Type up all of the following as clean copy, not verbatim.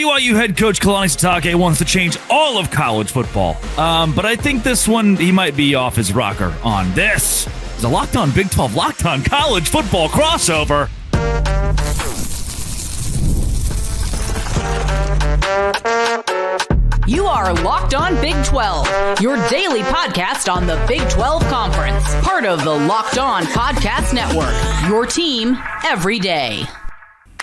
BYU head coach Kalani Sitake wants to change all of college football. But I think this one, he might be off his rocker on. This is a Locked On Big 12, Locked On College Football crossover. You are Locked On Big 12, your daily podcast on the Big 12 Conference. Part of the Locked On Podcast Network, your team every day.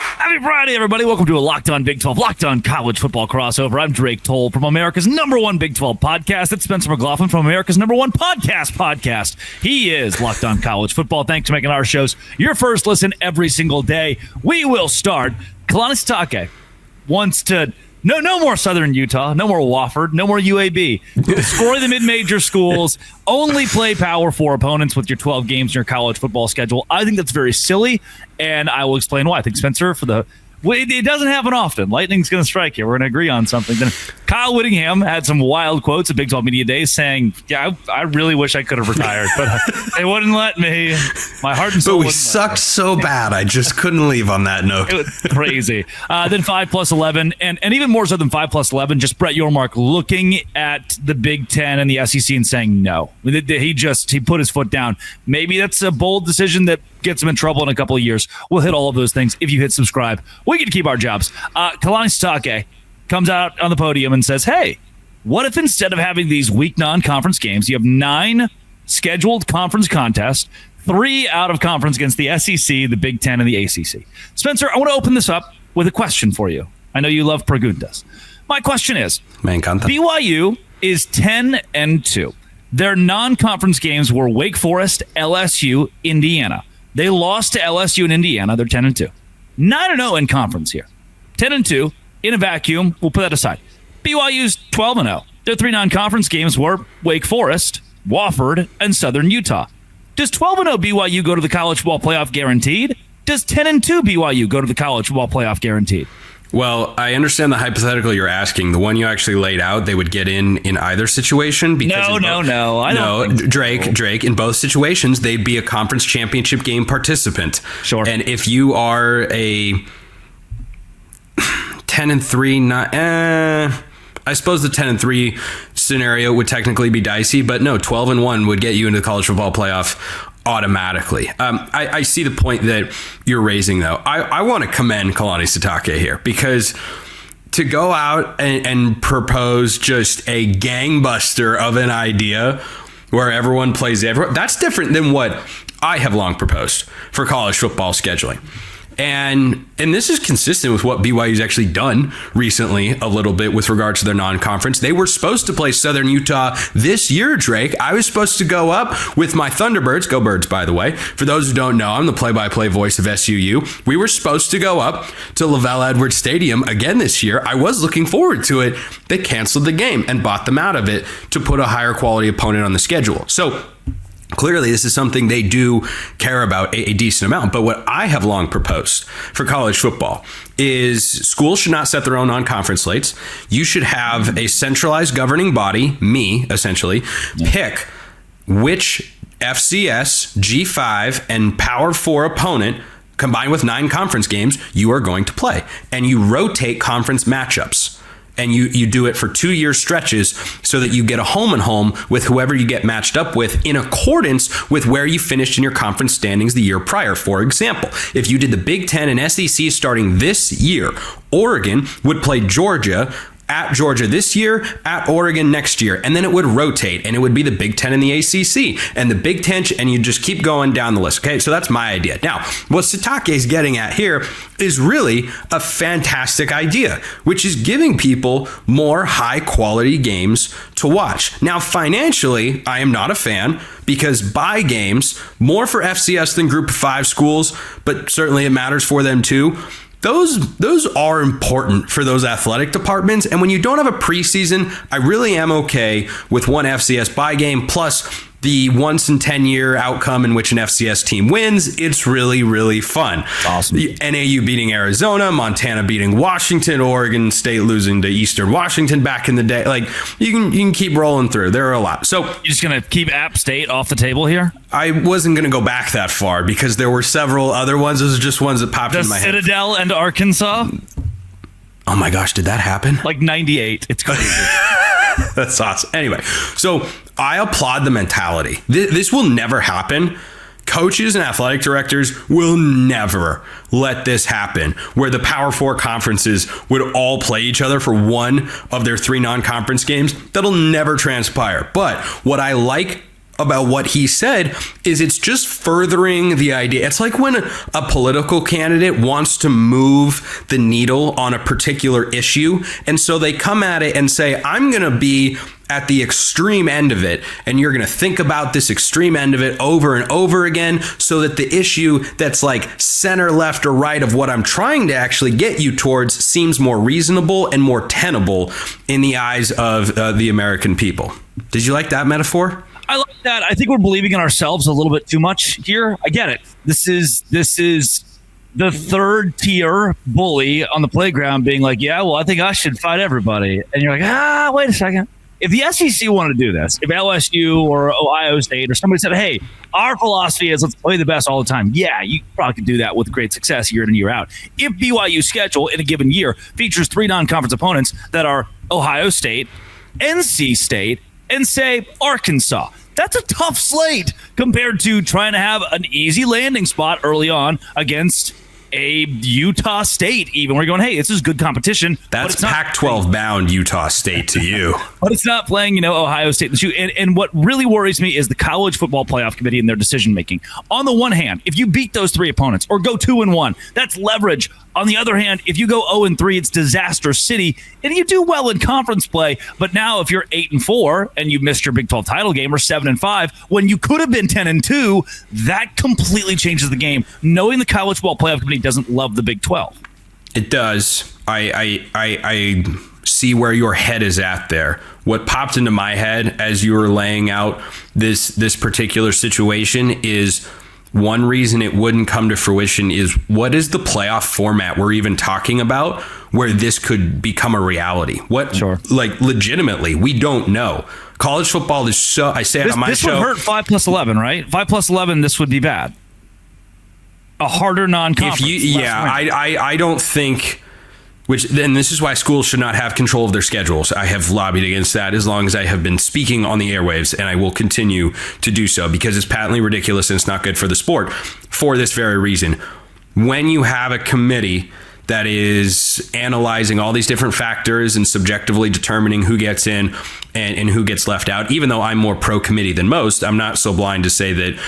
Happy Friday, everybody. Welcome to a Locked On Big 12, Locked On College Football crossover. I'm Drake Toll from America's #1 Big 12 podcast. It's Spencer McLaughlin from America's #1 podcast. He is Locked On College Football. Thanks for making our shows your first listen every single day. We will start. Kalani Sitake wants to... No more Southern Utah, no more Wofford, no more UAB. Destroy the mid-major schools, only play Power 4 opponents with your 12 games in your college football schedule. I think that's very silly, and I will explain why. I think, Spencer, it doesn't happen often. Lightning's going to strike here. We're going to agree on something. Then Kyle Whittingham had some wild quotes at Big 12 Media Days saying, yeah, I really wish I could have retired, but they wouldn't let me. My heart and soul. But we sucked so bad, I just couldn't leave on that note. It was crazy. Then 5+11, and even more so than 5+11, just Brett Yormark looking at the Big Ten and the SEC and saying no. He put his foot down. Maybe that's a bold decision that gets him in trouble in a couple of years. We'll hit all of those things if you hit subscribe. We get to keep our jobs. Kalani Sitake comes out on the podium and says, hey, what if instead of having these week non-conference games, you have 9 scheduled conference contests, 3 out of conference against the SEC, the Big Ten, and the ACC. Spencer, I want to open this up with a question for you. I know you love preguntas. My question is, BYU is 10-2. Their non-conference games were Wake Forest, LSU, Indiana. They lost to LSU and Indiana. They're 10-2. 9-0 in conference here. 10-2 in a vacuum. We'll put that aside. BYU's 12-0. Their 3 non-conference games were Wake Forest, Wofford, and Southern Utah. Does 12-0 BYU go to the college football playoff guaranteed? Does 10-2 BYU go to the college football playoff guaranteed? Well, I understand the hypothetical you're asking. The one you actually laid out, they would get in either situation. Because No. Drake, in both situations, they'd be a conference championship game participant. Sure. And if you are a 10-3, I suppose the 10-3 scenario would technically be dicey, but no, 12-1 would get you into the college football playoff automatically. I see the point that you're raising, though. I want to commend Kalani Sitake here, because to go out and propose just a gangbuster of an idea where everyone plays everyone, that's different than what I have long proposed for college football scheduling. And this is consistent with what BYU's actually done recently a little bit with regards to their non-conference. They were supposed to play Southern Utah this year, Drake. I was supposed to go up with my Thunderbirds. Go Birds, by the way. For those who don't know, I'm the play-by-play voice of SUU. We were supposed to go up to Lavelle Edwards Stadium again this year. I was looking forward to it. They canceled the game and bought them out of it to put a higher quality opponent on the schedule. So clearly, this is something they do care about a decent amount. But what I have long proposed for college football is schools should not set their own non-conference slates. You should have a centralized governing body, essentially, pick which FCS, G5, and Power 4 opponent, combined with 9 conference games, you are going to play. And you rotate conference matchups. And you do it for 2-year stretches so that you get a home and home with whoever you get matched up with in accordance with where you finished in your conference standings the year prior. For example, if you did the Big Ten and SEC starting this year, Oregon would play Georgia at Georgia this year, at Oregon next year, and then it would rotate, and it would be the Big Ten and the ACC, and the Big Ten, and you just keep going down the list. Okay, so that's my idea. Now, what Sitake is getting at here is really a fantastic idea, which is giving people more high-quality games to watch. Now, financially, I am not a fan, because buy games, more for FCS than Group of 5 schools, but certainly it matters for them too. Those are important for those athletic departments. And when you don't have a preseason, I really am okay with one FCS buy game plus the once in 10-year outcome in which an FCS team wins. It's really, really fun. Awesome. The NAU beating Arizona, Montana beating Washington, Oregon State losing to Eastern Washington back in the day. Like, you can keep rolling through. There are a lot. So you're just going to keep App State off the table here? I wasn't going to go back that far because there were several other ones. Those are just ones that popped in my head. Citadel and Arkansas? Oh my gosh, did that happen? Like 98. It's crazy. That's awesome. Anyway, so I applaud the mentality. This will never happen. Coaches and athletic directors will never let this happen, where the Power Four conferences would all play each other for one of their 3 non-conference games. That'll never transpire. But what I like about what he said is it's just furthering the idea. It's like when a political candidate wants to move the needle on a particular issue, and so they come at it and say, I'm going to be at the extreme end of it, and you're going to think about this extreme end of it over and over again, so that the issue that's like center, left, or right of what I'm trying to actually get you towards seems more reasonable and more tenable in the eyes of the American people. Did you like that metaphor? I like that. I think we're believing in ourselves a little bit too much here. I get it. This is the third tier bully on the playground being like, yeah, well, I think I should fight everybody. And you're like, wait a second. If the SEC wanted to do this, if LSU or Ohio State or somebody said, hey, our philosophy is let's play the best all the time. Yeah, you probably could do that with great success year in and year out. If BYU's schedule in a given year features 3 non-conference opponents that are Ohio State, NC State, and say Arkansas, that's a tough slate compared to trying to have an easy landing spot early on against a Utah State, even. We're going, hey, this is good competition. That's Pac-12 bound Utah State to you. But it's not playing, Ohio State. And what really worries me is the College Football Playoff Committee and their decision making. On the one hand, if you beat those 3 opponents or go 2-1, that's leverage. On the other hand, if you go 0-3, it's disaster city, and you do well in conference play. But now, if you're 8-4 and you missed your Big 12 title game, or 7-5 when you could have been 10-2, that completely changes the game. Knowing the College Football Playoff Committee doesn't love the Big 12. It does. I see where your head is at there. What popped into my head as you were laying out this particular situation is, one reason it wouldn't come to fruition is, what is the playoff format we're even talking about where this could become a reality? What, sure. Like, legitimately, we don't know. College football is so, I say it on my show. This would hurt 5+11, right? 5+11, this would be bad. A harder non-conference. I don't think, and this is why schools should not have control of their schedules. I have lobbied against that as long as I have been speaking on the airwaves, and I will continue to do so because it's patently ridiculous and it's not good for the sport for this very reason. When you have a committee that is analyzing all these different factors and subjectively determining who gets in and who gets left out, even though I'm more pro-committee than most, I'm not so blind to say that,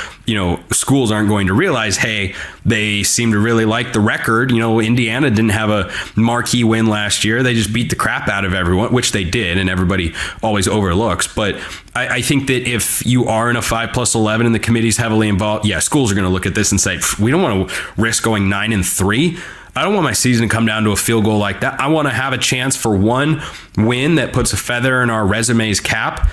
schools aren't going to realize, hey, they seem to really like the record. Indiana didn't have a marquee win last year. They just beat the crap out of everyone, which they did, and everybody always overlooks. But I think that if you are in a 5+11 and the committee's heavily involved, schools are going to look at this and say, we don't want to risk going 9-3. I don't want my season to come down to a field goal like that. I want to have a chance for one win that puts a feather in our resume's cap.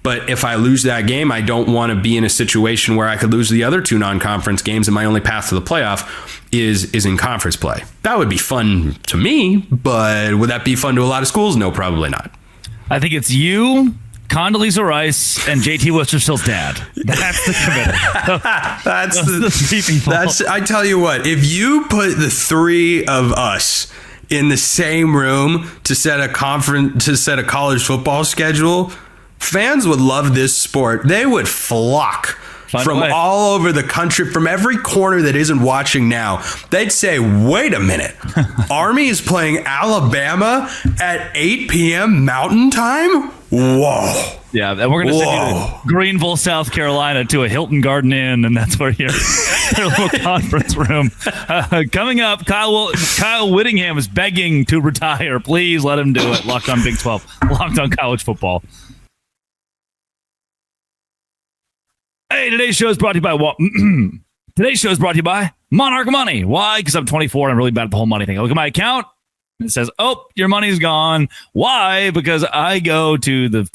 But if I lose that game, I don't want to be in a situation where I could lose the other 2 non-conference games and my only path to the playoff is in conference play. That would be fun to me, but would that be fun to a lot of schools? No, probably not. I think it's you, Condoleezza Rice, and JT Wisterstill's dad. That's the committee. That's the 3 people. I tell you what, if you put the 3 of us in the same room to set a college football schedule, fans would love this sport. They would flock from all over the country, from every corner that isn't watching now. They'd say, wait a minute, Army is playing Alabama at 8 p.m. Mountain Time? Whoa. Yeah, and we're going to send you to Greenville, South Carolina, to a Hilton Garden Inn, and that's where your little conference room. Coming up, Kyle Whittingham is begging to retire. Please let him do it. Locked on Big 12. Locked on college football. Hey, today's show is brought to you by Monarch Money. Why? Because I'm 24 and I'm really bad at the whole money thing. I look at my account and it says, "Oh, your money's gone." Why? Because I go to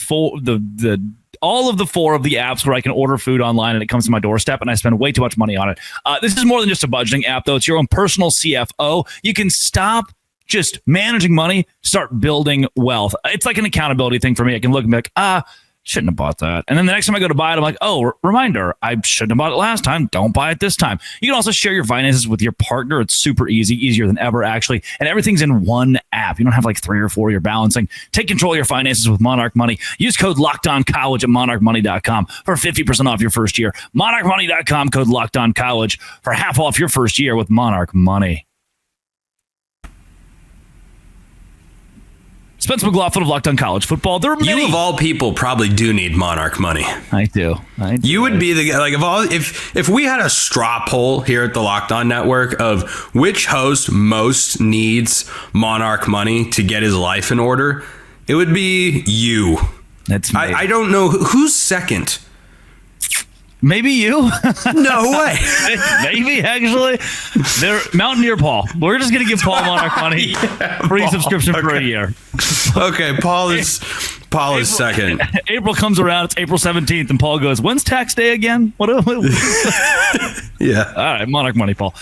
all of the 4 of the apps where I can order food online and it comes to my doorstep, and I spend way too much money on it. This is more than just a budgeting app, though. It's your own personal CFO. You can stop just managing money, start building wealth. It's like an accountability thing for me. I can look and be like, shouldn't have bought that. And then the next time I go to buy it, I'm like, oh, reminder, I shouldn't have bought it last time. Don't buy it this time. You can also share your finances with your partner. It's super easy, easier than ever, actually. And everything's in one app. You don't have like 3 or 4 you're balancing. Take control of your finances with Monarch Money. Use code LOCKEDONCollege at monarchmoney.com for 50% off your first year. Monarchmoney.com, code LOCKEDONCollege for half off your first year with Monarch Money. Spencer McLaughlin of Locked On College Football. There are many. You of all people probably do need Monarch Money. I do. You would be the guy. Like if we had a straw poll here at the Locked On Network of which host most needs Monarch Money to get his life in order, it would be you. That's me. I don't know who's second. Maybe you. No way. Maybe, actually. They're Mountaineer Paul. We're just going to give Paul Monarch Money free subscription for a year. Okay, Paul is second. April comes around. It's April 17th, and Paul goes, when's tax day again? What? Yeah. All right, Monarch Money, Paul.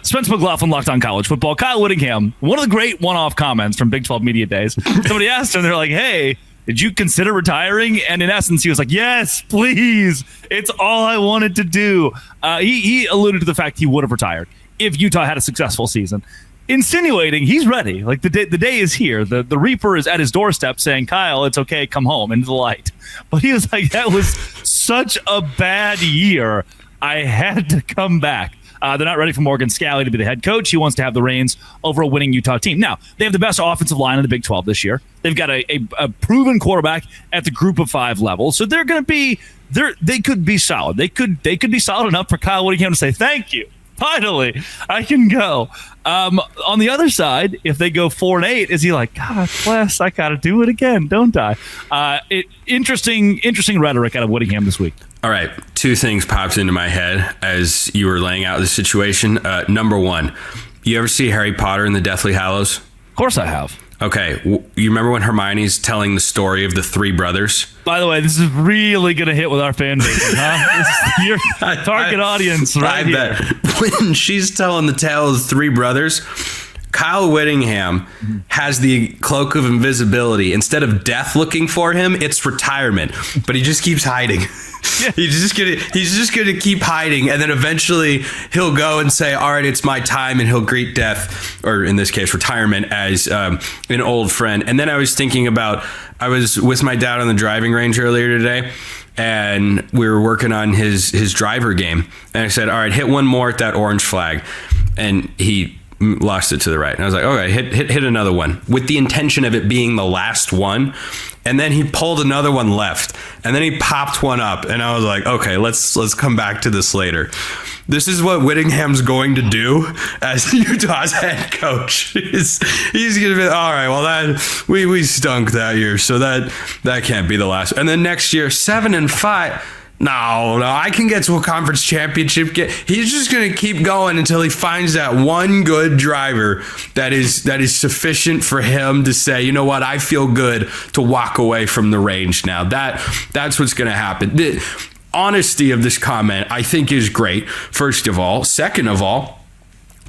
Spencer McLaughlin, Locked On College Football. Kyle Whittingham, one of the great one-off comments from Big 12 Media Days. Somebody asked him, they're like, hey, did you consider retiring? And in essence, he was like, yes, please. It's all I wanted to do. He alluded to the fact he would have retired if Utah had a successful season, insinuating he's ready. Like the day is here. The Reaper is at his doorstep saying, Kyle, it's okay. Come home into the light. But he was like, that was such a bad year. I had to come back. They're not ready for Morgan Scalley to be the head coach. He wants to have the reins over a winning Utah team. Now, they have the best offensive line in the Big 12 this year. They've got a proven quarterback at the group of 5 level. So they're going to be they could be solid. They could be solid enough for Kyle Whittingham to say, thank you. Finally, I can go. On the other side, if they go 4-8, is he like, God bless, I got to do it again, don't I? Interesting rhetoric out of Whittingham this week. All right, 2 things popped into my head as you were laying out the situation. Number 1, you ever see Harry Potter and the Deathly Hallows? Of course I have. Okay, you remember when Hermione's telling the story of the 3 brothers? By the way, this is really going to hit with our fan base, huh? This is your target audience right here. When she's telling the tale of the 3 brothers, Kyle Whittingham has the cloak of invisibility. Instead of death looking for him, it's retirement. But he just keeps hiding. Yeah. He's just gonna keep hiding, and then eventually he'll go and say, all right, it's my time, and he'll greet death, or in this case retirement, as an old friend. And then I was thinking about, I was with my dad on the driving range earlier today, and we were working on his driver game, and I said, all right, hit one more at that orange flag, and he lost it to the right, and I was like, okay, hit another one, with the intention of it being the last one. And then he pulled another one left, and then he popped one up, and I was like, okay, let's come back to this later. This is what Whittingham's going to do as Utah's head coach. He's going to be, all right, well, that we stunk that year, so that can't be the last. And then next year, 7-5. No, I can get to a conference championship. He's just going to keep going until he finds that one good driver that is sufficient for him to say, you know what, I feel good to walk away from the range now. That's what's going to happen. The honesty of this comment, I think, is great, first of all. Second of all,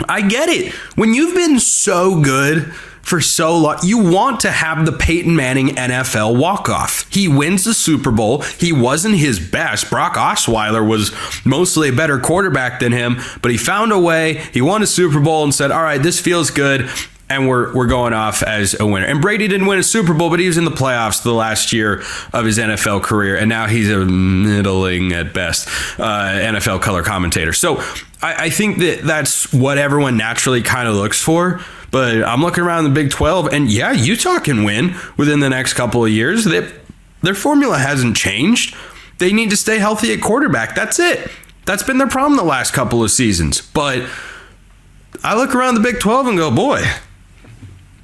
I get it. When you've been so good for so long, you want to have the Peyton Manning NFL walk-off. He wins the Super Bowl. He wasn't his best. Brock Osweiler was mostly a better quarterback than him, but he found a way. He won a Super Bowl and said, all right, this feels good, and we're going off as a winner. And Brady didn't win a Super Bowl, but he was in the playoffs the last year of his NFL career, and now he's a middling at best NFL color commentator. So I think that's what everyone naturally kind of looks for. But I'm looking around the Big 12, and yeah, Utah can win within the next couple of years. Their formula hasn't changed. They need to stay healthy at quarterback. That's it. That's been their problem the last couple of seasons. But I look around the Big 12 and go, boy,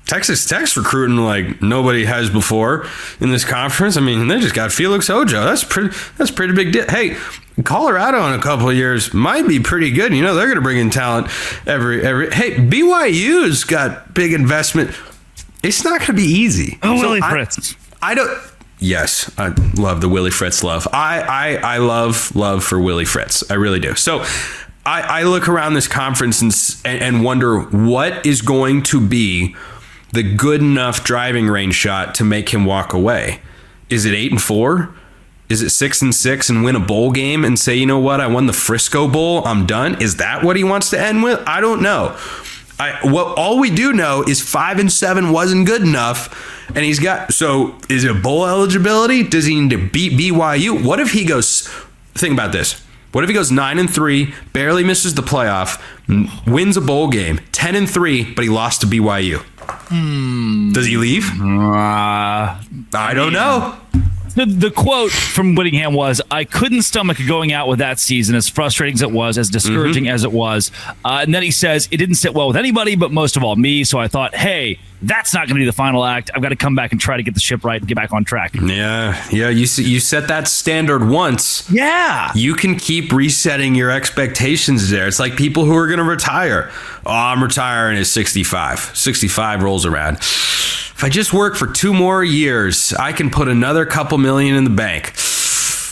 Texas Tech's recruiting like nobody has before in this conference. I mean, they just got Felix Ojo. That's pretty big deal. Hey, Colorado in a couple of years might be pretty good. You know, they're going to bring in talent every. Hey, BYU's got big investment. It's not going to be easy. Oh, Willie Fritz. I don't. Yes, I love the Willie Fritz love. I love for Willie Fritz. I really do. So I look around this conference and wonder what is going to be the good enough driving range shot to make him walk away. Is it 8-4? Is it 6-6 and win a bowl game and say, you know what, I won the Frisco Bowl, I'm done? Is that what he wants to end with? I don't know. All we do know is 5-7 wasn't good enough, and he's got. So is it bowl eligibility? Does he need to beat BYU? What if he goes? Think about this. What if he goes 9-3, barely misses the playoff, wins a bowl game, 10-3, but he lost to BYU? Does he leave? I don't know. The quote from Whittingham was, I couldn't stomach going out with that season, as frustrating as it was, as discouraging as it was. And then he says, it didn't sit well with anybody, but most of all me. So I thought, hey, that's not going to be the final act. I've got to come back and try to get the ship right and get back on track. Yeah. You set that standard once. Yeah. You can keep resetting your expectations there. It's like people who are going to retire. Oh, I'm retiring at 65. 65 rolls around. If I just work for 2 more years, I can put another couple million in the bank.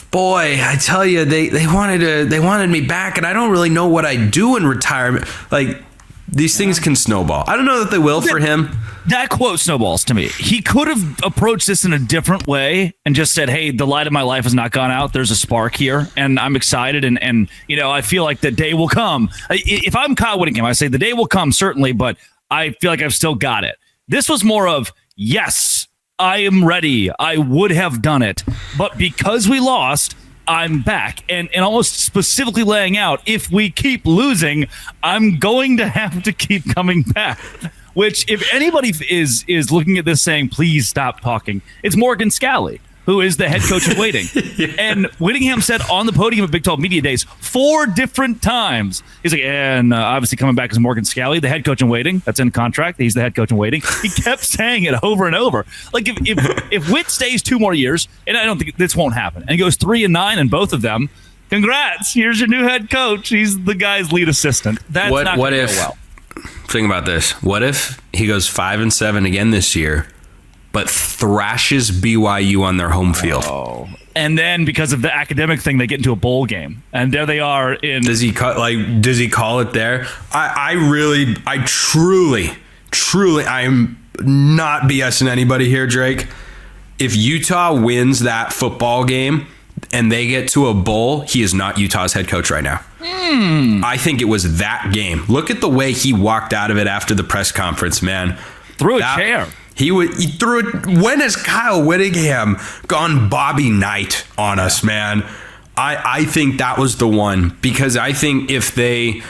Boy, I tell you, they wanted me back, and I don't really know what I do in retirement. Like, these things can snowball. I don't know that they will for him. That quote snowballs to me. He could have approached this in a different way and just said, hey, the light of my life has not gone out. There's a spark here, and I'm excited, and you know, I feel like the day will come. If I'm Kyle Whittingham, I say the day will come, certainly, but I feel like I've still got it. This was more of, yes, I am ready. I would have done it. But because we lost, I'm back. And almost specifically laying out, if we keep losing, I'm going to have to keep coming back. Which, if anybody is looking at this saying, please stop talking, it's Morgan Scalley, who is the head coach in waiting. Yeah. And Whittingham said on the podium at Big 12 Media Days 4 different times, he's like, and obviously coming back is Morgan Scalley, the head coach in waiting. That's in contract. He's the head coach in waiting. He kept saying it over and over. Like, if Whit stays 2 more years, and I don't think this won't happen, and he goes 3-9 in both of them, congrats. Here's your new head coach. He's the guy's lead assistant. That's not going to go well. Think about this. What if he goes 5-7 again this year, but thrashes BYU on their home field? Oh. And then because of the academic thing, they get into a bowl game, and there they are in. Does he call it there? I truly, I'm not BSing anybody here, Drake. If Utah wins that football game and they get to a bowl, he is not Utah's head coach right now. I think it was that game. Look at the way he walked out of it after the press conference, man. Threw a chair. He threw it. When has Kyle Whittingham gone Bobby Knight on us, man? I think that was the one, because I think if they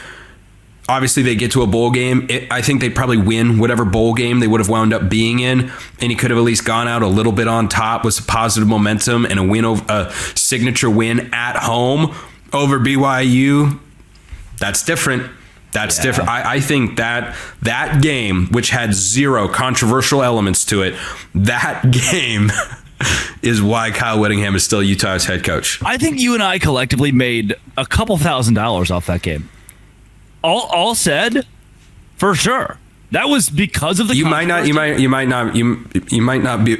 get to a bowl game, I think they'd probably win whatever bowl game they would have wound up being in, and he could have at least gone out a little bit on top with some positive momentum and a signature win at home over BYU. That's different. That's different. I think that game, which had 0 controversial elements to it, that game is why Kyle Whittingham is still Utah's head coach. I think you and I collectively made a couple $1,000s off that game. All said, for sure. That was because of the. You might not be.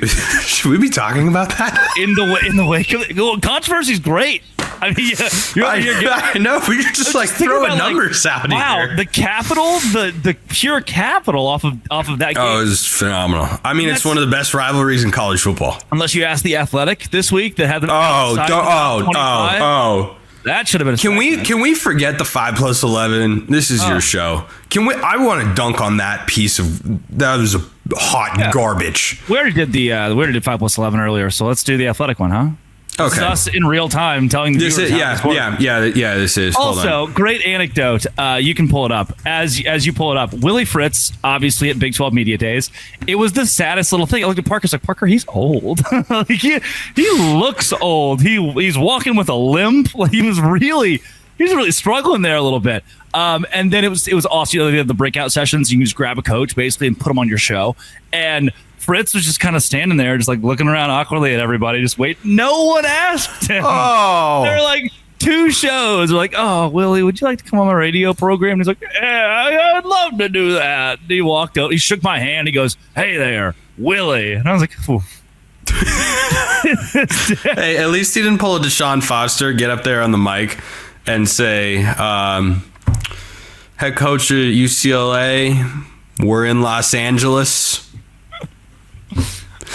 Should we be talking about that in the wake of it? Well, controversy's great. I mean, I know, but you're just throwing numbers out here. Wow, the capital, the pure capital off of that game. Oh, it was phenomenal. I mean, it's one of the best rivalries in college football. Unless you ask the Athletic this week that had the. That should have been. Can we forget the 5+11? This is your show. Can we? I want to dunk on that piece of that was a hot garbage. We already did 5+11 earlier, so let's do the Athletic one, huh? Okay. This is us in real time telling the viewers this is. Also, great anecdote. You can pull it up. As you pull it up, Willie Fritz, obviously at Big 12 Media Days, it was the saddest little thing. I looked at Parker, like, Parker, he's old. he looks old. He's walking with a limp. Like, he's really struggling there a little bit. And then it was awesome. They had the breakout sessions. You can just grab a coach basically and put them on your show. And Fritz was just kind of standing there, just like looking around awkwardly at everybody, just wait. No one asked him. Oh, they're like 2 shows. They're like, oh, Willie, would you like to come on my radio program? And he's like, yeah, I'd love to do that. And he walked out. He shook my hand. He goes, hey there, Willie. And I was like, ooh. Hey, at least he didn't pull a Deshaun Foster, get up there on the mic and say, head coach at UCLA, we're in Los Angeles.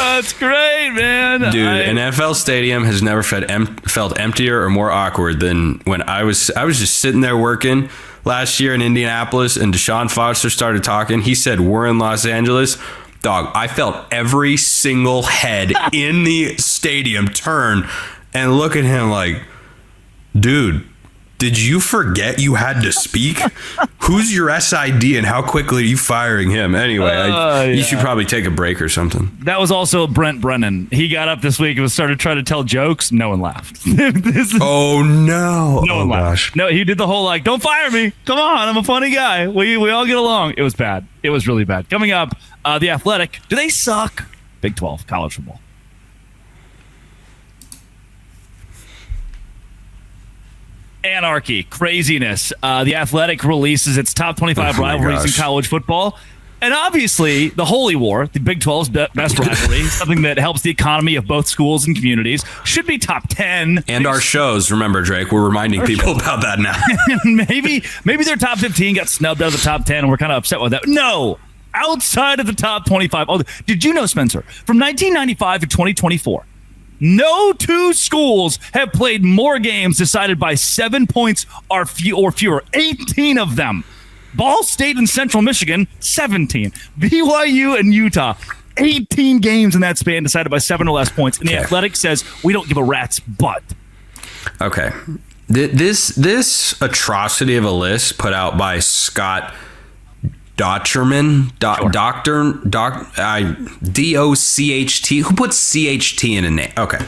That's great, man. Dude, an NFL stadium has never felt emptier or more awkward than when I was just sitting there working last year in Indianapolis and Deshaun Foster started talking. He said, we're in Los Angeles. Dog, I felt every single head in the stadium turn and look at him like, dude, did you forget you had to speak? Who's your SID and how quickly are you firing him? Anyway, you should probably take a break or something. That was also Brent Brennan. He got up this week and started trying to tell jokes. No one laughed. Oh, no. No one laughed. No, he did the whole like, don't fire me. Come on, I'm a funny guy. We all get along. It was bad. It was really bad. Coming up, The Athletic. Do they suck? Big 12, college football. Anarchy, craziness. The Athletic releases its top 25 rivalries in college football. And obviously, the Holy War, the Big 12's best rivalry, something that helps the economy of both schools and communities, should be top 10. And our shows, remember, Drake, we're reminding people about that now. maybe their top 15 got snubbed out of the top 10, and we're kind of upset with that. No! Outside of the top 25. Oh, did you know, Spencer, from 1995 to 2024, no two schools have played more games decided by 7 points or fewer. 18 of them. Ball State and Central Michigan, 17. BYU and Utah, 18 games in that span decided by 7 or less points. And the Athletic says we don't give a rat's butt. Okay. This atrocity of a list put out by Scott Dochterman, D-O-C-H-T. Who puts C-H-T in a name? Okay.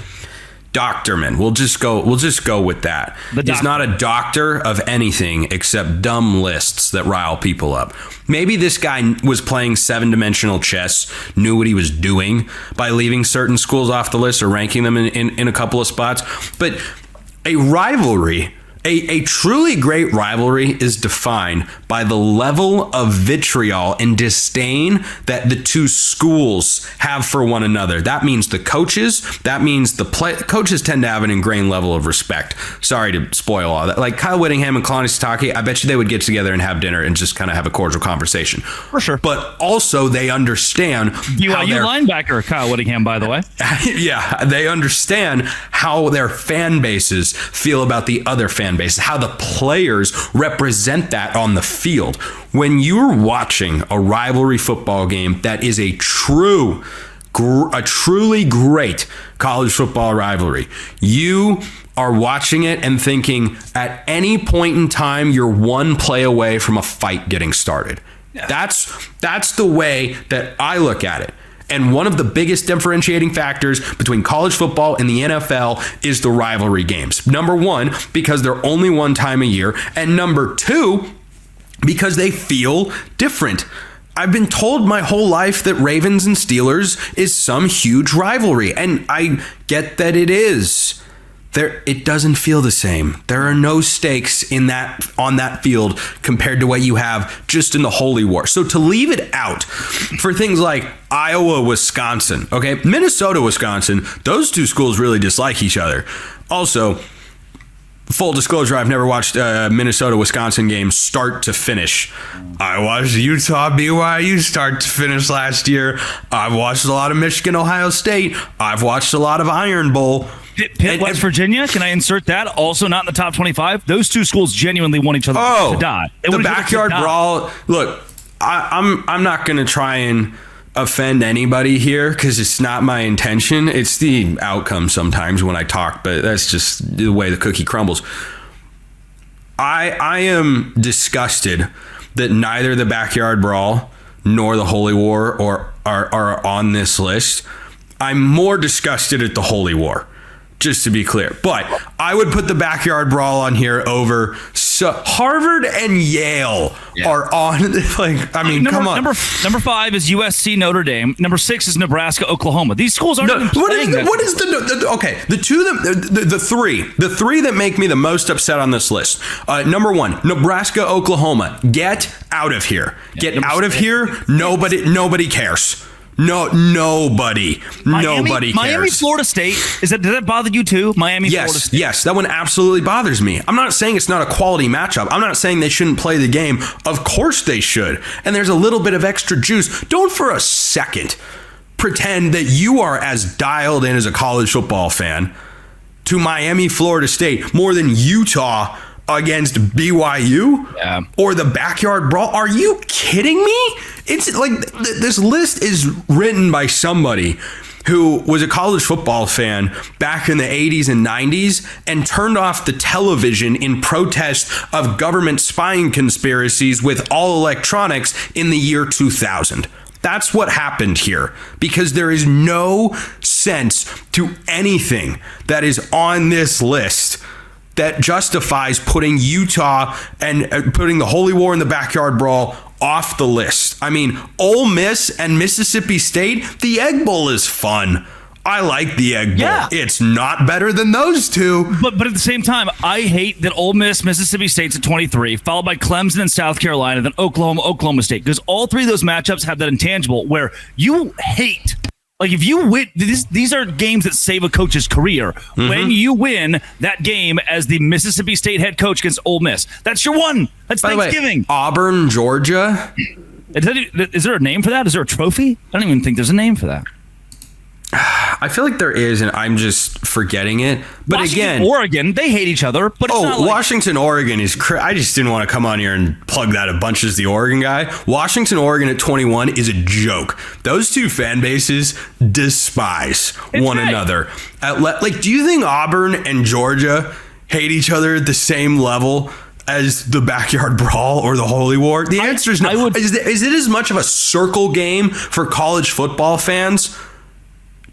Doctorman. We'll just go with that. He's not a doctor of anything except dumb lists that rile people up. Maybe this guy was playing 7-dimensional chess, knew what he was doing by leaving certain schools off the list or ranking them in a couple of spots. But a rivalry, a truly great rivalry, is defined by the level of vitriol and disdain that the two schools have for one another. That means the coaches, that means coaches tend to have an ingrained level of respect. Sorry to spoil all that. Like Kyle Whittingham and Kalani Sitake, I bet you they would get together and have dinner and just kind of have a cordial conversation. For sure. But also they understand BYU linebacker Kyle Whittingham, by the way. Yeah, they understand how their fan bases feel about the other fan bases, how the players represent that on the field. When you're watching a rivalry football game that is a truly great college football rivalry, you are watching it and thinking at any point in time you're one play away from a fight getting started. Yeah. That's the way that I look at it. And one of the biggest differentiating factors between college football and the NFL is the rivalry games. Number one, because they're only one time a year. And number two, because they feel different. I've been told my whole life that Ravens and Steelers is some huge rivalry. And I get that it is. It doesn't feel the same. There are no stakes on that field compared to what you have just in the Holy War. So to leave it out for things like Iowa, Wisconsin, okay, Minnesota, Wisconsin, those two schools really dislike each other. Also, full disclosure, I've never watched a Minnesota-Wisconsin game start to finish. I watched Utah BYU start to finish last year. I've watched a lot of Michigan, Ohio State. I've watched a lot of Iron Bowl. Pitt, West Virginia, can I insert that? Also not in the top 25. Those two schools genuinely want each other to die. The backyard brawl. Look, I'm not going to try and offend anybody here because it's not my intention. It's the outcome sometimes when I talk, but that's just the way the cookie crumbles. I am disgusted that neither the backyard brawl nor the Holy War are on this list. I'm more disgusted at the Holy War, just to be clear. But I would put the backyard brawl on here over Harvard and Yale are on. Like, I mean, come on. Number 5 is USC Notre Dame. Number 6 is Nebraska Oklahoma. These schools aren't even playing. The three that make me the most upset on this list. Number 1, Nebraska Oklahoma. Get out of here. Get out of here. Nobody cares. Nobody cares. Miami, Florida State. Does that bother you too? Florida State. Yes, that one absolutely bothers me. I'm not saying it's not a quality matchup. I'm not saying they shouldn't play the game. Of course they should. And there's a little bit of extra juice. Don't for a second pretend that you are as dialed in as a college football fan to Miami, Florida State more than Utah against BYU or the backyard brawl. Are you kidding me? It's like this list is written by somebody who was a college football fan back in the 80s and 90s and turned off the television in protest of government spying conspiracies with all electronics in the year 2000. That's what happened here, because there is no sense to anything that is on this list that justifies putting Utah and putting the Holy War and the backyard brawl off the list. I mean, Ole Miss and Mississippi State, the Egg Bowl is fun. I like the Egg Bowl. Yeah. It's not better than those two. But at the same time, I hate that Ole Miss, Mississippi State's at 23, followed by Clemson and South Carolina, then Oklahoma State, because all three of those matchups have that intangible where you hate. Like, if you win, these are games that save a coach's career. Mm-hmm. When you win that game as the Mississippi State head coach against Ole Miss, that's your one. That's Thanksgiving. Way, Auburn, Georgia. Is there a name for that? Is there a trophy? I don't even think there's a name for that. I feel like there is, and I'm just forgetting it. But Washington, again, Oregon, they hate each other. But it's not like Washington, Oregon is. I just didn't want to come on here and plug that a bunch as the Oregon guy. Washington, Oregon at 21 is a joke. Those two fan bases despise one another. Like, do you think Auburn and Georgia hate each other at the same level as the backyard brawl or the Holy War? The answer is no. Is it as much of a circle game for college football fans?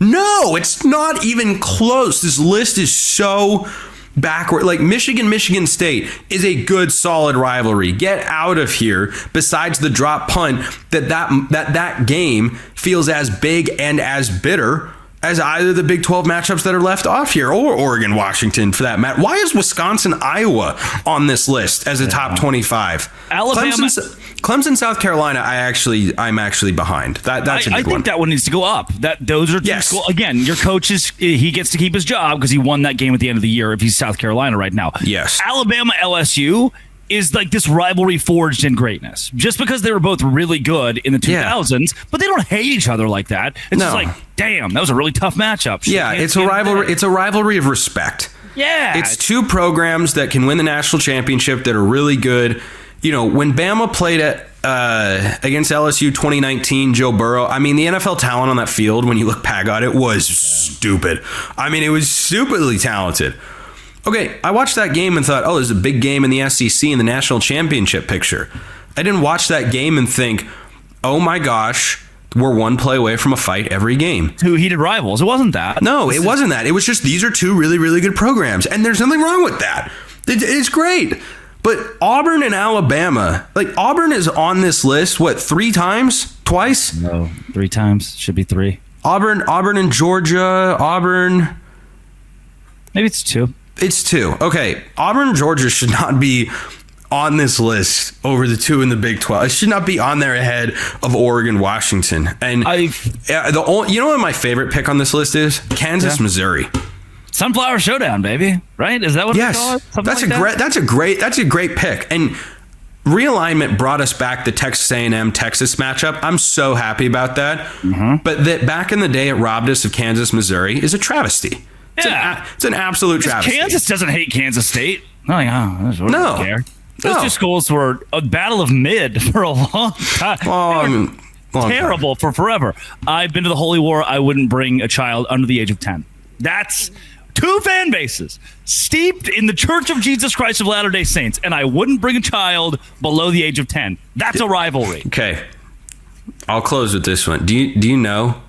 No, it's not even close. This list is so backward. Like, Michigan State is a good, solid rivalry. Get out of here. Besides the drop punt, that game feels as big and as bitter as either the Big 12 matchups that are left off here, or Oregon, Washington, for that matter. Why is Wisconsin, Iowa on this list as a top 25? Alabama, Clemson, South Carolina. I'm actually behind. That's a big one. I think that one needs to go up. Those are two schools. Again, your coach he gets to keep his job because he won that game at the end of the year if he's South Carolina right now. Yes. Alabama, LSU is like this rivalry forged in greatness. Just because they were both really good in the 2000s, but they don't hate each other like that. It's just like, damn, that was a really tough matchup. It's a rivalry. It's a rivalry of respect. Yeah. It's two programs that can win the national championship that are really good. You know, when Bama played against LSU 2019, Joe Burrow, I mean, the NFL talent on that field, when you look back at it, was stupid. I mean, it was stupidly talented. Okay, I watched that game and thought, oh, there's a big game in the SEC in the national championship picture. I didn't watch that game and think, oh my gosh, we're one play away from a fight every game. Two heated rivals. It wasn't that. No, it wasn't that. It was just these are two really, really good programs, and there's nothing wrong with that. It's great. But Auburn and Alabama, like, Auburn is on this list, what, 3 times? Twice? No, 3 times. Should be 3. Auburn and Georgia, Auburn. Maybe it's 2. It's 2. Okay, Auburn and Georgia should not be on this list over the 2 in the Big 12. It should not be on there ahead of Oregon, Washington. And you know what my favorite pick on this list is? Kansas, Missouri. Sunflower Showdown, baby. Right? Is that what it's called? That's a great pick. And realignment brought us back the Texas A&M Texas matchup. I'm so happy about that. Mm-hmm. But that back in the day it robbed us of Kansas, Missouri is a travesty. It's an absolute travesty. Kansas doesn't hate Kansas State. No. Care. Those two schools were a battle of mid for a long time. Terrible for forever. I've been to the Holy War. I wouldn't bring a child under the age of 10. That's 2 fan bases steeped in the Church of Jesus Christ of Latter-day Saints, and I wouldn't bring a child below the age of 10. That's a rivalry. Okay. I'll close with this one. Do you know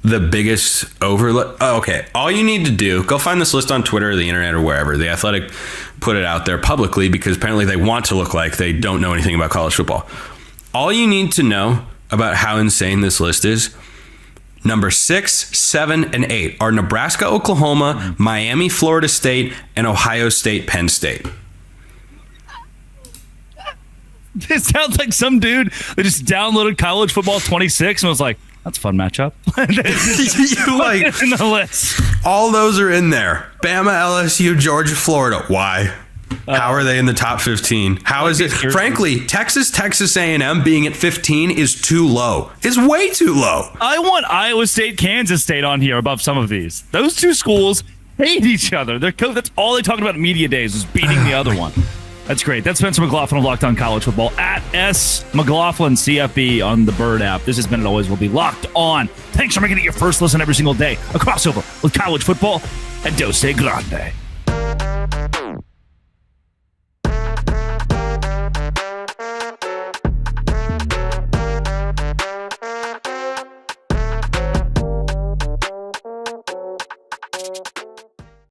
the biggest overlook? Oh, okay. All you need to do, go find this list on Twitter or the internet or wherever. The Athletic put it out there publicly because apparently they want to look like they don't know anything about college football. All you need to know about how insane this list is, number 6, 7, and 8 are Nebraska, Oklahoma, Miami, Florida State, and Ohio State, Penn State. It sounds like some dude that just downloaded College Football 26 and was like, that's a fun matchup. You like in the list. All those are in there. Bama, LSU, Georgia, Florida. Why? How are they in the top 15? How is it? Frankly, Texas A&M being at 15 is too low. It's way too low. I want Iowa State, Kansas State on here above some of these. Those two schools hate each other. That's all they talked about media days was beating the other one. That's great. That's Spencer McLaughlin of Locked On College Football at S McLaughlin CFB on the Bird app. This has been and always will be Locked On. Thanks for making it your first listen every single day. A crossover with college football and Dose Grande.